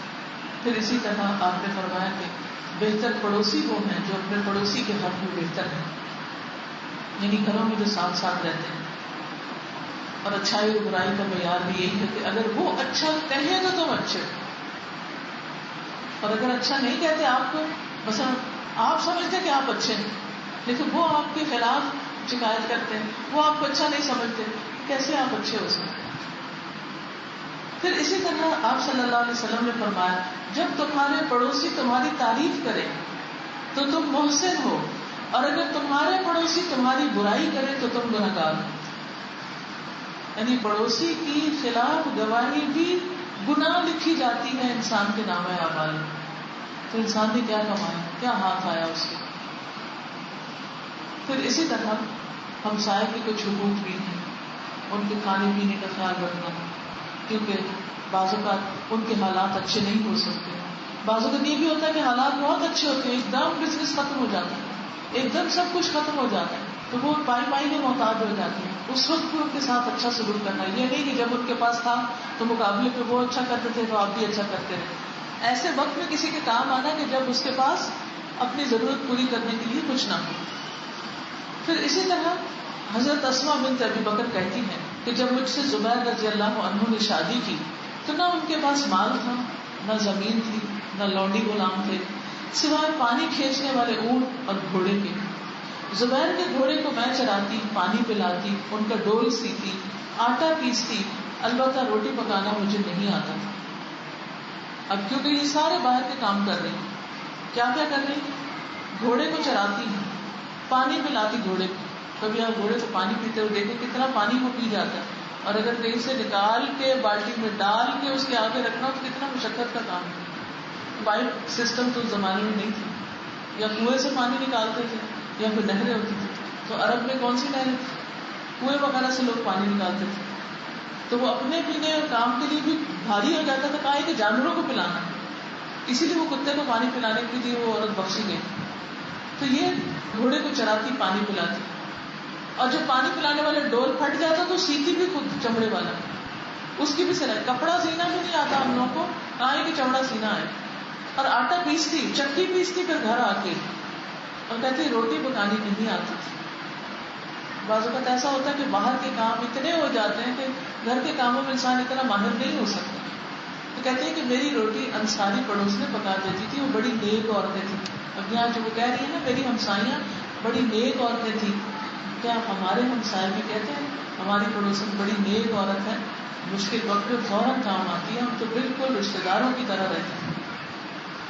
پھر اسی طرح آپ نے فرمایا کہ بہتر پڑوسی وہ ہیں جو اپنے پڑوسی کے حق میں بہتر ہیں, یعنی گھروں میں جو ساتھ ساتھ رہتے ہیں. اور اچھائی اور برائی کا معیار بھی یہی ہے کہ اگر وہ اچھا کہیں تو تم اچھے, اور اگر اچھا نہیں کہتے آپ کو, مثلا آپ سمجھتے کہ آپ اچھے ہیں لیکن وہ آپ کے خلاف شکایت کرتے ہیں, وہ آپ کو اچھا نہیں سمجھتے, کیسے آپ اچھے ہو سکتے. پھر اسی طرح آپ صلی اللہ علیہ وسلم نے فرمایا جب تمہارے پڑوسی تمہاری تعریف کرے تو تم محسن ہو, اور اگر تمہارے پڑوسی تمہاری برائی کرے تو تم گنہگار ہو. یعنی پڑوسی کی خلاف گواہی بھی گناہ لکھی جاتی ہے انسان کے نامہ اعمال میں. تو انسان نے کیا کمایا, کیا ہاتھ آیا اس کے. پھر اسی طرح ہمسائے کے کچھ حقوق بھی ہیں, ان کے کھانے پینے کا خیال رکھنا, کیونکہ بعض اوقات ان کے حالات اچھے نہیں ہو سکتے. بعض اوقات یہ بھی ہوتا ہے کہ حالات بہت اچھے ہوتے ہیں, ایک دم بزنس ختم ہو جاتا ہے, ایک دم سب کچھ ختم ہو جاتا ہے, تو وہ پائی پائی کے محتاج ہو جاتی ہیں. اس وقت بھی ان کے ساتھ اچھا سلوک کرنا, یہ نہیں کہ جب ان کے پاس تھا تو مقابلے پہ وہ اچھا کرتے تھے تو آپ بھی اچھا کرتے رہے. ایسے وقت میں کسی کے کام آنا کہ جب اس کے پاس اپنی ضرورت پوری کرنے کے لیے کچھ نہ ہو. پھر اسی طرح حضرت اسماء بنت ابی بکر کہتی ہیں کہ جب مجھ سے زبیر رضی اللہ عنہ نے شادی کی تو نہ ان کے پاس مال تھا, نہ زمین تھی, نہ لونڈی غلام تھے, سوائے پانی کھینچنے والے اونٹ اور گھوڑے کے. زبیر کے گھوڑے کو میں چراتی, پانی پلاتی, ان کا ڈول سیتی, آٹا پیستی, البتہ روٹی پکانا مجھے نہیں آتا تھا. اب کیونکہ یہ سارے باہر کے کام کر رہے ہیں, کیا کیا کر رہی؟ گھوڑے کو چراتی ہیں، پانی پلاتی گھوڑے کو. کبھی آپ گھوڑے کو پانی پیتے ہوئے دیکھیں کتنا پانی وہ پی جاتا ہے، اور اگر کہیں سے نکال کے بالٹی میں ڈال کے اس کے آگے رکھنا تو کتنا مشقت کا کام ہے. پائپ سسٹم تو اس زمانے میں نہیں تھی، یا کنویں سے پانی نکالتے تھے یا پھر نہریں ہوتی تھی. تو عرب میں کون سی نہریں تھی؟ کنویں وغیرہ سے لوگ پانی نکالتے تھے. تو وہ اپنے پینے اور کام کے لیے بھی بھاری ہو جاتا تھا. کہا کہ جانوروں کو پلانا، اسی لیے وہ کتے کو پانی پلانے کے لیے وہ عورت بخشی گئی. تو یہ گھوڑے کو چراتی پانی پلاتی، اور جب پانی پلانے والا ڈول پھٹ جاتا تو سیتی بھی خود چمڑے والا، اس کی بھی سلائی. کپڑا سینا بھی نہیں آتا ہم لوگوں کو، کہاں کہ چمڑا سینا ہے. اور آٹا پیستی، چکی پیستی پھر گھر آ کے، اور کہتی روٹی پکانی نہیں آتی تھی. بعض اوقات ایسا ہوتا ہے کہ باہر کے کام اتنے ہو جاتے ہیں کہ گھر کے کاموں میں انسان اتنا ماہر نہیں ہو سکتا. تو کہتے ہیں کہ میری روٹی انصاری پڑوس میں پکا دیتی تھی، وہ بڑی نیک عورتیں تھیں. اب یہاں جو وہ کہہ رہی ہے نا میری ہمسائیاں بڑی نیک عورتیں تھیں، کیا ہمارے ہمسائے بھی کہتے ہیں ہماری پڑوسن بڑی نیک عورت ہے، مشکل وقت میں فوراً کام آتی ہے، ہم تو بالکل رشتے داروں کی طرح رہتے ہیں.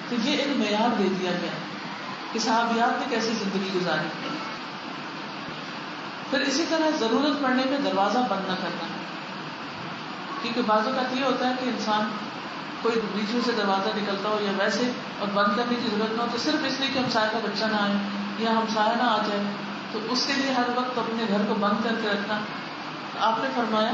تو یہ ایک معیار دے دیا گیا کہ صحابیات نے کیسی زندگی گزاری. پھر اسی طرح ضرورت پڑنے پہ دروازہ بند نہ کرنا، کیونکہ بعض اوقات یہ ہوتا ہے کہ انسان کوئی بیچ میں سے دروازہ نکلتا ہو یا ویسے اور بند کرنے کی ضرورت نہ ہو، تو صرف اس لیے کہ ہمسائے کا بچہ نہ آئے یا ہمسایہ نہ آ جائے، تو اس کے لیے ہر وقت اپنے گھر کو بند کر کے رکھنا. آپ نے فرمایا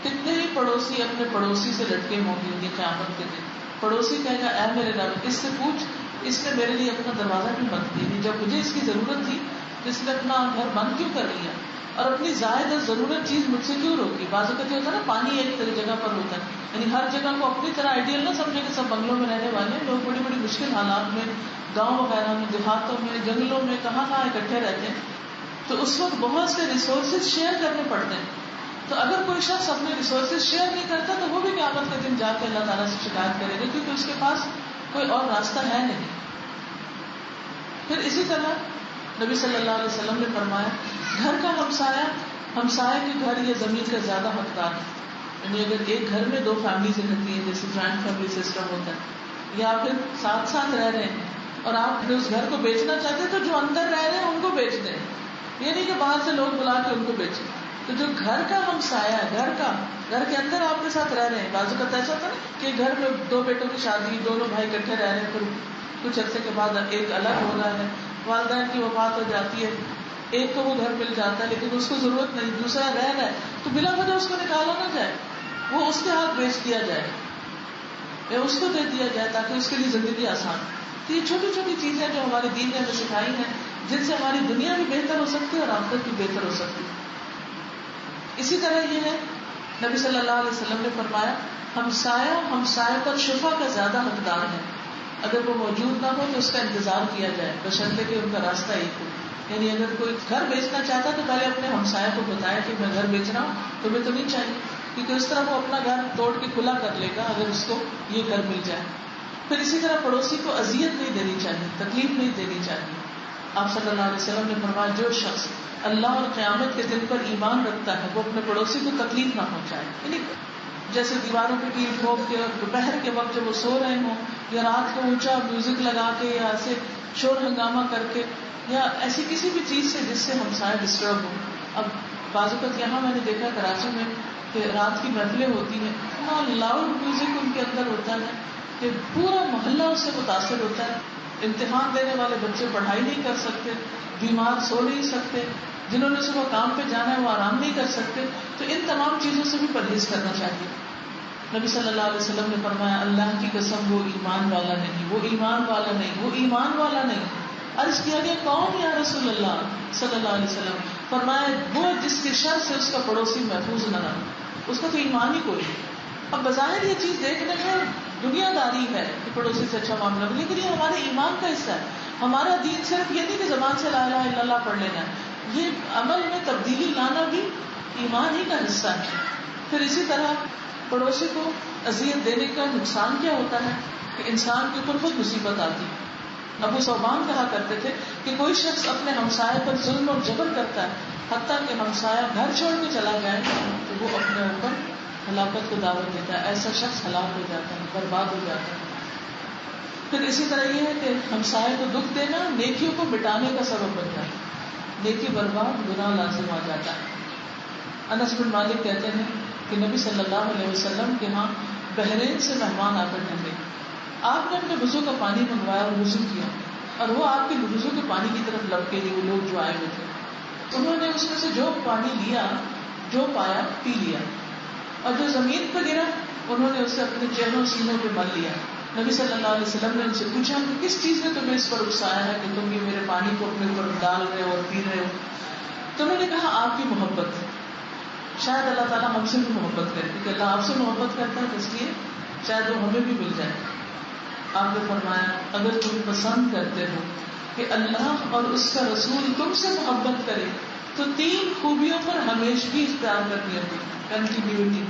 کتنے ہی پڑوسی اپنے پڑوسی سے لٹکے ہوں گے قیامت کے دن. پڑوسی کہے گا اے میرے رب اس سے پوچھ اس نے میرے لیے اپنا دروازہ کیوں بند کیا، جب مجھے اس کی ضرورت تھی اس نے اپنا گھر بند کیوں کر لیا اور اپنی زائد ضرورت چیز مجھ سے کیوں روکی. بعض اوقات یہ ہوتا ہے نا پانی ایک جگہ پر ہوتا ہے، یعنی ہر جگہ کو اپنی طرح آئیڈیل نہ سمجھے کہ سب بنگلوں میں رہنے والے ہیں. لوگ بڑی بڑی مشکل حالات میں گاؤں وغیرہ میں دیہاتوں میں جنگلوں میں کہاں اکٹھے رہتے ہیں، تو اس وقت بہت سے ریسورسز شیئر کرنے پڑتے ہیں. تو اگر کوئی شخص اپنے ریسورسز شیئر نہیں کرتا تو وہ بھی قیامت کے دن جا کے اللہ تعالیٰ سے شکایت کرے گا، کیونکہ اس کے پاس کوئی اور راستہ ہے نہیں. پھر اسی طرح نبی صلی اللہ علیہ وسلم نے فرمایا گھر کا ہمسایہ کے گھر یا زمین کا زیادہ حقدار ہے. یعنی اگر ایک گھر میں دو فیملیز رہتی ہیں جیسے جوائنٹ فیملی سسٹم ہوتا ہے، یا پھر ساتھ ساتھ رہ رہے ہیں اور آپ اس گھر کو بیچنا چاہتے ہیں تو جو اندر رہ رہے ہیں ان کو بیچ دیں، یہ نہیں کہ باہر سے لوگ بلا کے ان کو بیچیں. تو جو گھر کا ہمسایہ ہے، گھر کے اندر آپ کے ساتھ رہ رہے ہیں، بازو کا ایسا ہوتا ہے کہ گھر میں دو بیٹوں کی شادی، دونوں بھائی اکٹھے رہ رہے ہیں، پھر کچھ عرصے کے بعد ایک الگ ہو رہا ہے، والدین کی وفات ہو جاتی ہے، ایک کو وہ گھر مل جاتا ہے لیکن اس کو ضرورت نہیں، دوسرا رہ رہا ہے، تو بلا وجہ اس کو نکالا نہ جائے، وہ اس کے ہاتھ بیچ دیا جائے یا اس کو دے دیا جائے تاکہ اس کے لیے زندگی آسان. تو یہ چھوٹی چھوٹی چیزیں جو ہمارے دین نے ہمیں سکھائی ہیں جن سے ہماری دنیا بھی بہتر ہو سکتی ہے اور آخرت بھی بہتر ہو سکتی ہے. اسی طرح یہ ہے نبی صلی اللہ علیہ وسلم نے فرمایا ہمسایہ پر شفا کا زیادہ حقدار ہے. اگر وہ موجود نہ ہو تو اس کا انتظار کیا جائے بشرطے کہ ان کا راستہ ایک ہو. یعنی اگر کوئی گھر بیچنا چاہتا تو پہلے اپنے ہمسایہ کو بتایا کہ میں گھر بیچ رہا ہوں، تمہیں تو نہیں چاہیے، کیونکہ اس طرح وہ اپنا گھر توڑ کے کھلا کر لے گا اگر اس کو یہ گھر مل جائے. پھر اسی طرح پڑوسی کو اذیت نہیں دینی چاہیے، تکلیف نہیں دینی چاہیے. آپ صلی اللہ علیہ وسلم نے فرمایا جو شخص اللہ اور قیامت کے دن پر ایمان رکھتا ہے وہ اپنے پڑوسی کو تکلیف نہ پہنچائے. یعنی جیسے دیواروں پہ کیل ٹھوک کے اور دوپہر کے وقت جب وہ سو رہے ہوں یا رات کو اونچا میوزک لگا کے یا ایسے شور ہنگامہ کر کے یا ایسی کسی بھی چیز سے جس سے ہمسایہ ڈسٹرب ہو. اب بعض اوقات یہاں میں نے دیکھا کراچی میں کہ رات کی محفلیں ہوتی ہیں، اتنا لاؤڈ میوزک ان کے اندر ہوتا ہے کہ پورا محلہ اس سے متاثر ہوتا ہے. امتحان دینے والے بچے پڑھائی نہیں کر سکتے، بیمار سو نہیں سکتے، جنہوں نے صبح کام پہ جانا ہے وہ آرام نہیں کر سکتے. تو ان تمام چیزوں سے بھی پرہیز کرنا چاہیے. نبی صلی اللہ علیہ وسلم نے فرمایا اللہ کی قسم وہ ایمان والا نہیں، وہ ایمان والا نہیں، وہ ایمان والا نہیں. عرض کیا گیا کون یا رسول اللہ صلی اللہ علیہ وسلم؟ فرمایا وہ جس کے شر سے اس کا پڑوسی محفوظ نہ رہا، اس کا تو ایمان ہی کوئی نہیں. اب بظاہر یہ چیز دیکھنے میں دنیا داری ہے کہ پڑوسی سے اچھا معاملہ، لیکن یہ ہمارے ایمان کا حصہ ہے. ہمارا دین صرف یہ نہیں کہ زبان سے لا الہ الا اللہ پڑھ لینا ہے، یہ عمل میں تبدیلی لانا بھی ایمان ہی کا حصہ ہے. پھر اسی طرح پڑوسی کو اذیت دینے کا نقصان کیا ہوتا ہے کہ انسان کے اوپر خود مصیبت آتی. ابو ثوبان کہا کرتے تھے کہ کوئی شخص اپنے ہمسائے پر ظلم اور جبر کرتا ہے حتیٰ کہ ہمسایہ گھر چھوڑ کے چلا جائے تو وہ اپنے اوپر ہلاکت کو دعوت دیتا ہے. ایسا شخص ہلاک ہو جاتا ہے، برباد ہو جاتا ہے. پھر اسی طرح یہ ہے کہ ہمسائے کو دکھ دینا نیکیوں کو مٹانے کا سبب بن جاتا ہے. نیکی برباد، گناہ لازم آ جاتا ہے. انس بن مالک کہتے ہیں کہ نبی صلی اللہ علیہ وسلم کے ہاں بحرین سے مہمان آ کر ٹھہرے. آپ نے اپنے وضو کا پانی منگوایا اور وضو کیا، اور وہ آپ کے وضو کے پانی کی طرف لپکے گئے. وہ لوگ جو آئے ہوئے تھے انہوں نے اس میں سے جو پانی لیا، جو پایا پی لیا، اور جو زمین پہ گرا انہوں نے اسے اپنے چہروں سینوں پہ مل لیا. نبی صلی اللہ علیہ وسلم نے ان سے پوچھا کہ کس چیز نے تمہیں اس پر اکسایا ہے کہ تم یہ میرے پانی کو اپنے اوپر ڈال رہے ہو اور پی رہے ہو؟ تو انہوں نے کہا آپ کی محبت. شاید اللہ تعالیٰ ہم سے بھی محبت کرے، کیونکہ اللہ آپ سے محبت کرتا ہے، اس لیے شاید وہ ہمیں بھی مل جائے. آپ نے فرمایا اگر تم پسند کرتے ہو کہ اللہ اور اس کا رسول تم سے محبت کرے تو 3 خوبیوں پر ہمیشگی اختیار کرنی ہوتی، کنٹینیوٹی.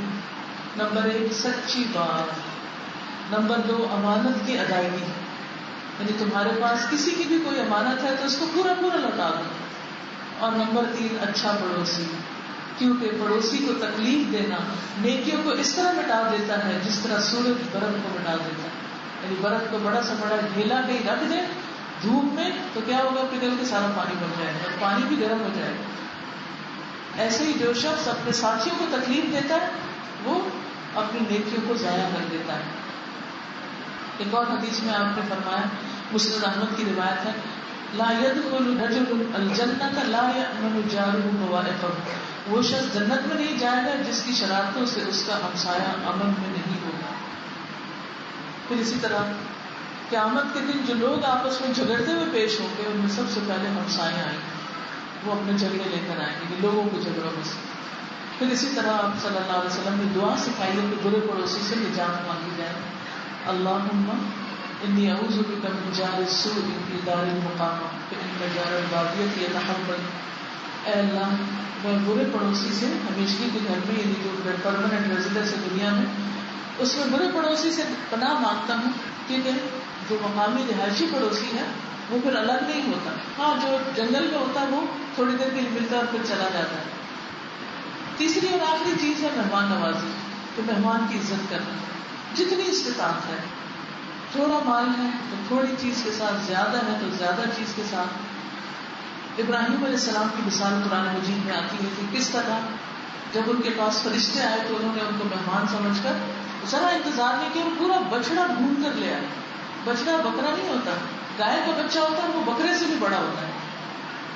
نمبر 1 سچی بات، نمبر 2 امانت کی ادائیگی، یعنی تمہارے پاس کسی کی بھی کوئی امانت ہے تو اس کو پورا پورا لوٹا دو. اور نمبر 3 اچھا پڑوسی، کیونکہ پڑوسی کو تکلیف دینا نیکیوں کو اس طرح مٹا دیتا ہے جس طرح سورج برف کو مٹا دیتا ہے. یعنی برف کو بڑا سا بڑا ڈھیلا کہیں رکھ دے دھوپ میں تو کیا ہوگا، پگھل کے سارا پانی بن جائے گا اور پانی بھی گرم ہو جائے گا. ایسے ہی جو شخص اپنے ساتھیوں کو تکلیف دیتا ہے وہ اپنی نیکیوں کو ضائع کر دیتا ہے. ایک اور حدیث میں آپ نے فرمایا، مسند احمد کی روایت ہے، لا يدخل رجل الجنة لا يأمن جاره بوائقه. وہ شخص جنت میں نہیں جائے گا جس کی شرارتوں سے اس کا ہمسایہ امن میں نہیں ہوگا. پھر اسی طرح قیامت کے دن جو لوگ آپس میں جھگڑتے ہوئے پیش ہوں گے ان میں سب سے پہلے ہمسائے آئیں گے، وہ اپنے جھگڑے لے کر آئیں گے لوگوں کو جھگڑوں میں سے. پھر اسی طرح آپ صلی اللہ علیہ وسلم نے دعا سکھائی ہے کہ برے پڑوسی سے نجات مانگی جائے. اللہم انی اعوذ بک من جار السوء فی دار المقامہ فإن جار البادیۃ یتحول. اے اللہ میں برے پڑوسی سے ہمیشگی کے گھر میں، یعنی جو پرماننٹ ریزیڈنس ہے دنیا میں، اس میں برے پڑوسی سے پناہ مانگتا ہوں، کیونکہ جو مقامی رہائشی پڑوسی ہے وہ پھر الگ نہیں ہوتا. ہاں جو جنگل میں ہوتا ہے وہ تھوڑی دیر کے لیے ملتا ہے اور پھر چلا جاتا ہے. تیسری اور آخری چیز ہے مہمان نوازی، تو مہمان کی عزت کرنا جتنی استطاعت ہے. تھوڑا مال ہے تو تھوڑی چیز کے ساتھ، زیادہ ہے تو زیادہ چیز کے ساتھ. ابراہیم علیہ السلام کی مثال قرآن مجید میں آتی ہے کہ کس طرح جب ان کے پاس فرشتے آئے تو انہوں نے ان کو مہمان سمجھ کر ذرا انتظار نہیں کیا، پورا بچڑا ڈھونڈ کر لے آئے. بچڑا بکرا نہیں ہوتا، گائے کا بچہ ہوتا ہے، وہ بکرے سے بھی بڑا ہوتا ہے.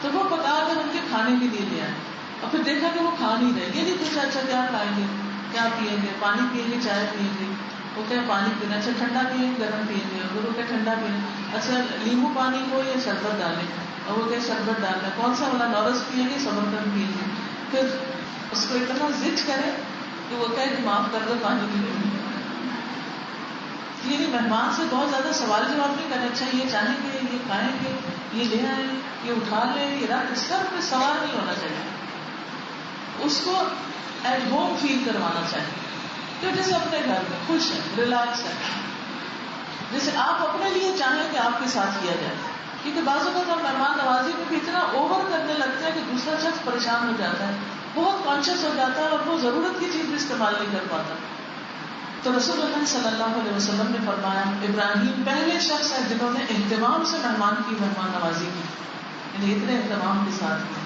تو وہ پکا کر ان کے کھانے کے لیے لے آئے اور پھر دیکھا کہ وہ کھا نہیں رہے. یہ نہیں پوچھا اچھا کیا کھائیں گے، کیا پیئیں گے، پانی پیئیں گے، چائے پیئیں گے. وہ کیا پانی پینا، اچھا ٹھنڈا پیئیں گے، گرم پیئیں گے. اگر وہ کیا ٹھنڈا پیئیں، اچھا لیمو پانی کو یا شربت ڈالیں، اور وہ کیا شربت ڈالنا، کون سا والا نورس پیئیں گے، سمرقند پیئیں گے. پھر اس کو اتنا ضد کرے کہ وہ کہے کہ معاف کر دو پانی کے لیے. یعنی مہمان سے بہت زیادہ سوال جواب نہیں کرنا. اچھا یہ چاہیں گے، یہ کھائیں گے، یہ لے آئیں، یہ اٹھا لیں، یہ رکھ، اس کا کوئی سوال نہیں ہونا چاہیے. اس کو ایٹ ہوم فیل کروانا چاہیے کہ جیسے اپنے گھر میں خوش ہے، ریلیکس ہے، جیسے آپ اپنے لیے چاہیں کہ آپ کے ساتھ کیا جائے. کیونکہ بعض اوقات ہم مہمان نوازی میں بھی اتنا اوور کرنے لگتے ہیں کہ دوسرا شخص پریشان ہو جاتا ہے، بہت کانشیس ہو جاتا ہے اور وہ ضرورت کی چیز بھی استعمال نہیں کر پاتا. تو رسول اللہ صلی اللہ علیہ وسلم نے فرمایا ابراہیم پہلے شخص ہیں جنہوں نے اہتمام سے مہمان کی مہمان نوازی کی، یعنی اتنے اہتمام کے ساتھ کی.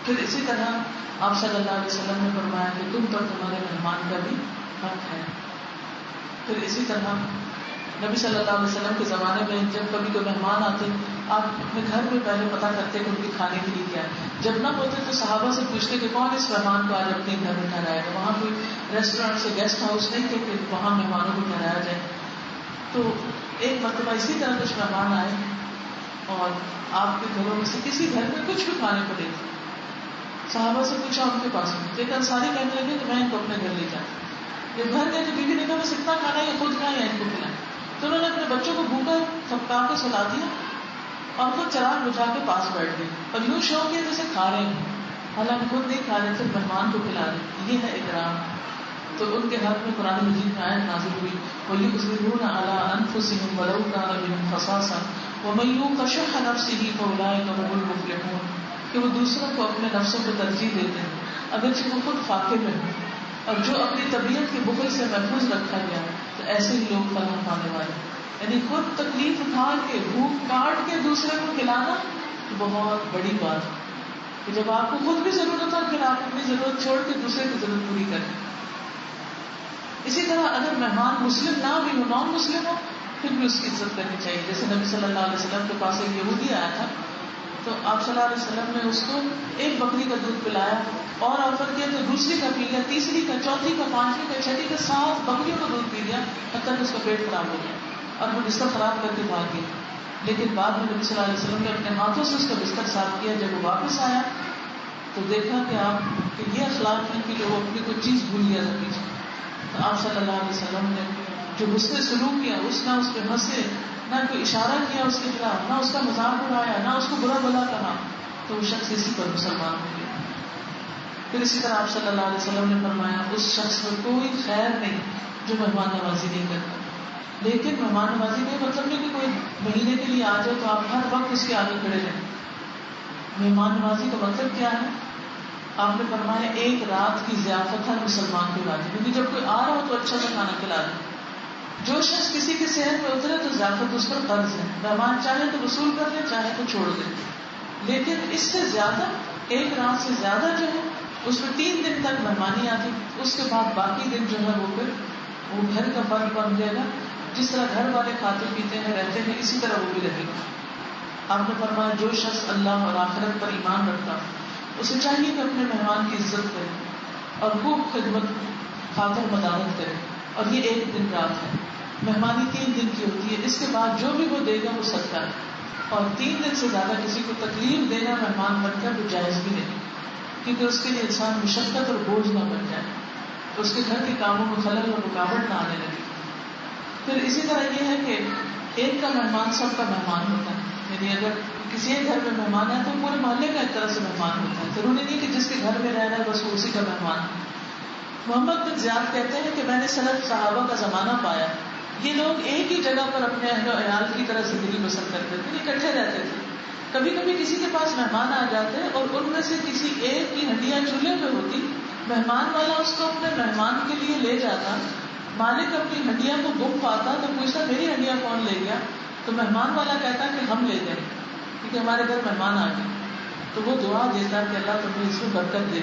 پھر اسی طرح آپ صلی اللہ علیہ وسلم نے فرمایا کہ تم پر تمہارے مہمان کا بھی حق ہے. پھر اسی طرح نبی صلی اللہ علیہ وسلم کے زمانے میں جب کبھی کوئی مہمان آتے آپ اپنے گھر میں پہلے پتہ کرتے کہ ان کے کھانے کے لیے کیا ہے. جب نہ ہوتے تو صحابہ سے پوچھتے کہ کون اس مہمان کو آج اپنے گھر میں ٹھہرایا گا. وہاں کوئی ریسٹورینٹ سے گیسٹ ہاؤس نہیں تھے کہ وہاں مہمانوں کو ٹھہرایا جائے. تو ایک مرتبہ اسی طرح کچھ مہمان آئے اور آپ کے گھروں میں سے کسی گھر میں کچھ بھی کھانے کو دیتے. صحابہ سے پوچھا ان کے پاس میں، ایک انصاری کہنے لگے کہ میں ان کو اپنے گھر لے جاتا. جب گھر گئے تو بیوی نے کہا بس اتنا کھانا ہے، خود کھائیں یا ان کو کھلائیں. تو انہوں نے اپنے بچوں کو بھوکا تھپکا کے سلا دیا اور خود چراغ بجھا کے پاس بیٹھ گئے اور یوں شو کیا جیسے کھا رہے ہیں، حالانکہ خود نہیں کھا رہے تھے، مہمان کو کھلا رہے. یہ ہے اکرام. تو ان کے حق میں قرآن مجید میں آیت نازل ہوئی وَيُؤْثِرُونَ عَلَىٰ أَنفُسِهِمْ وَلَوْ كَانَ بِهِمْ خَصَاصَةٌ وَمَن يُوقَ شُحَّ نَفْسِهِ فَأُولَٰئِكَ هُمُ الْمُفْلِحُونَ. کہ وہ دوسروں کو اپنے نفسوں کو ترجیح دیتے ہیں اگرچہ وہ خود فاقے میں ہوں، اور جو اپنی طبیعت کے بخل سے محفوظ رکھا گیا تو ایسے ہی لوگ فلاح پانے والے. یعنی خود تکلیف اٹھا کے بھوک کاٹ کے دوسرے کو کھلانا بہت بڑی بات ہے کہ جب آپ کو خود بھی ضرورت ہو پھر آپ اپنی ضرورت چھوڑ کے دوسرے کی ضرورت پوری کریں. اسی طرح اگر مہمان مسلم نہ بھی ہو, نان مسلم ہو, پھر بھی اس کی عزت کرنی چاہیے. جیسے نبی صلی اللہ علیہ وسلم کے پاس ایک یہودی آیا تھا, تو آپ صلی اللہ علیہ وسلم نے اس کو ایک بکری کا دودھ پلایا اور آفر کیا تو دوسری کا پی لیا, تیسری کا, چوتھی کا, پانچویں کا, چھٹی کا, 7 بکریوں کا دودھ پی لیا, حتیٰ کہ اس کا پیٹ خراب ہو گیا اور وہ بستر خراب کر کے بھاگ گیا. لیکن بعد میں نبی صلی اللہ علیہ وسلم نے اپنے ہاتھوں سے اس کا بستر صاف کیا. جب وہ واپس آیا تو دیکھا کہ آپ کہ یہ اخلاق ہے کہ وہ اپنی کوئی چیز بھول گیا تھا پیچھے. تو آپ صلی اللہ علیہ وسلم نے جو حسن سلوک کیا, نہ اس پہ ہنسے, نہ کوئی اشارہ کیا اس کے خلاف, نہ اس کا مذاق اڑایا, نہ اس کو برا بھلا کہا, تو وہ شخص اسی پر مسلمان ہو گیا. پھر اسی طرح آپ صلی اللہ علیہ وسلم نے فرمایا اس شخص میں کوئی خیر نہیں جو مہمان نوازی نہیں کرتا. لیکن مہمان نوازی کا مطلب نہیں کہ کوئی مہینے کے لیے آ جائے تو آپ ہر وقت اس کے آگے کھڑے رہیں. مہمان نوازی کا مطلب کیا ہے؟ آپ نے فرمایا ایک رات کی ضیافت ہر مسلمان کو راضی, کیونکہ جب کوئی آ رہا ہو تو اچھا سا کھانا کھلا دیں. جو شخص کسی کے صحت میں اترے تو ضیافت اس پر قرض ہے. مہمان چاہے تو وصول کر لے, چاہے تو چھوڑ دے. لیکن اس سے زیادہ, ایک رات سے زیادہ جو ہے اس میں 3 دن تک مہمانی آتی, اس کے بعد باقی دن جو ہے وہ پھر وہ گھر کا فرد بن جائے گا. جس طرح گھر والے کھاتے پیتے ہیں رہتے ہیں اسی طرح وہ بھی رہے گا. آپ نے فرمایا جو شخص اللہ اور آخرت پر ایمان رکھتا اسے چاہیے کہ اپنے مہمان کی عزت کرے اور خوب خدمت خاطر مداحت کرے. اور یہ 1 دن رات ہے. مہمانی 3 دن کی ہوتی ہے. اس کے بعد جو بھی وہ دے گا وہ صدقہ ہے. اور 3 دن سے زیادہ کسی کو تکلیف دینا مہمان بن کر وہ جائز بھی نہیں, کیونکہ اس کے لیے انسان مشقت اور بوجھ نہ بن جائے, اس کے گھر کے کاموں میں خلل اور رکاوٹ نہ آنے لگے. پھر اسی طرح یہ ہے کہ ایک کا مہمان سب کا مہمان ہوتا ہے. یعنی اگر کسی ایک گھر میں مہمان ہے تو پورے محلے کا ایک طرح سے مہمان ہوتا ہے. ضروری نہیں کہ جس کے گھر میں رہ رہا ہے بس وہ اسی کا مہمان ہے. محمد بن زیاد کہتے ہیں کہ میں نے سلف صحابہ کا زمانہ پایا. یہ لوگ ایک ہی جگہ پر اپنے اہل و عیال کی طرح زندگی بسر کرتے تھے, اکٹھے رہتے تھے. کبھی کبھی کسی کے پاس مہمان آ جاتے اور ان میں سے کسی ایک کی ہڈیاں چولہے پہ ہوتی, مہمان والا اس کو اپنے مہمان کے لیے لے جاتا, مالک اپنی ہڈیاں کو گم پاتا تو پوچھتا میری ہڈیاں کون لے گیا؟ تو مہمان والا کہتا کہ ہم لے گئے کیونکہ ہمارے گھر مہمان آ گئے. تو وہ دعا دیتا کہ اللہ تمہیں اس میں برکت دے.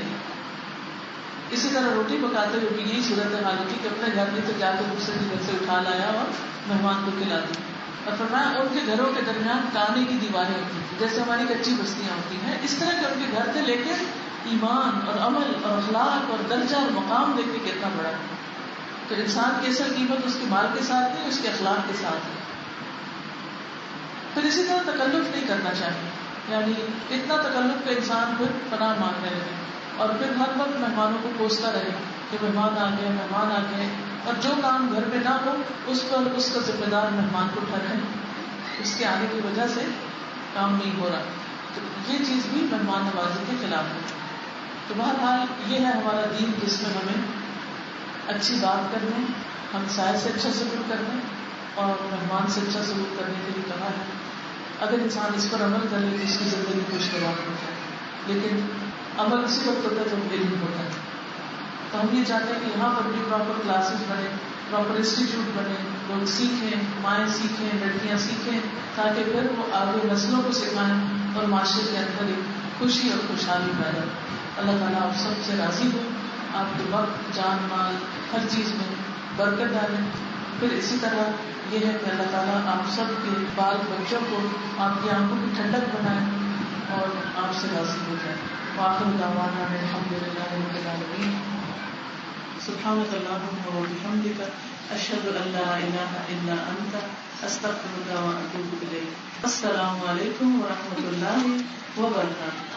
اسی طرح روٹی پکاتے ہوئے بھی یہی صورت حال ہوتی کہ اپنے گھر میں تو جا کے دوسرے کے گھر سے اٹھا لایا اور مہمان کو کھلا دی. اور فرمایا ان کے گھروں کے درمیان کانے کی دیواریں ہوتی تھی جیسے ہماری کچی بستیاں ہوتی ہیں, اس طرح کے ان کے گھر سے لے کے ایمان اور عمل اور اخلاق اور درجہ اور مقام دیکھ کے کتنا بڑا. تو انسان کی اصل قیمت اس کے مال کے ساتھ نہیں, اس کے اخلاق کے ساتھ ہے. پھر اسی طرح تکلف نہیں کرنا چاہیے, یعنی اتنا تکلف کا انسان پھر پناہ مانگنے لگے اور پھر ہر وقت مہمانوں کو کوستا رہے کہ مہمان آ گئے, مہمان آ گئے, اور جو کام گھر میں نہ ہو اس پر اس کا ذمہ دار مہمان کو ٹھہرائے, اس کے آنے کی وجہ سے کام نہیں ہو رہا. تو یہ چیز بھی مہمان نوازی کے خلاف ہے. تو بہرحال یہ ہے ہمارا دین جس میں ہمیں اچھی بات کرنے, ہمسائے سے اچھا سلوک کرنے اور مہمان سے اچھا سلوک کرنے کے لیے کہا ہے. اگر انسان اس پر عمل کرے تو اس کی زندگی خوشگوار ہو جائے. لیکن عمل اسی وقت ہوتا ہے جب علم ہوتا ہے. تو ہم یہ چاہتے ہیں کہ یہاں پر بھی پراپر کلاسز بنے, پراپر انسٹیٹیوٹ بنے, لوگ سیکھیں, مائیں سیکھیں, لڑکیاں سیکھیں, تاکہ پھر وہ آگے نسلوں کو سکھائیں اور معاشرے کے اندر ایک خوشی اور خوشحالی پیدا. اللہ تعالیٰ آپ سب سے راضی ہو, آپ کے وقت, جان, مال, ہر چیز میں برکت ڈالیں. پھر اسی طرح یہ ہے کہ اللہ تعالیٰ آپ سب کے بال بچوں کو آپ کی آنکھوں کی ٹھنڈک بنائے اور آپ سے راضی ہو جائے. وآخر دعوانا الحمدللہ رب العالمین. سبحانک اللہم وبحمدک, اشہد ان لا الہ الا انت, استغفرک واتوب الیک. السلام علیکم ورحمۃ اللہ وبرکاتہ.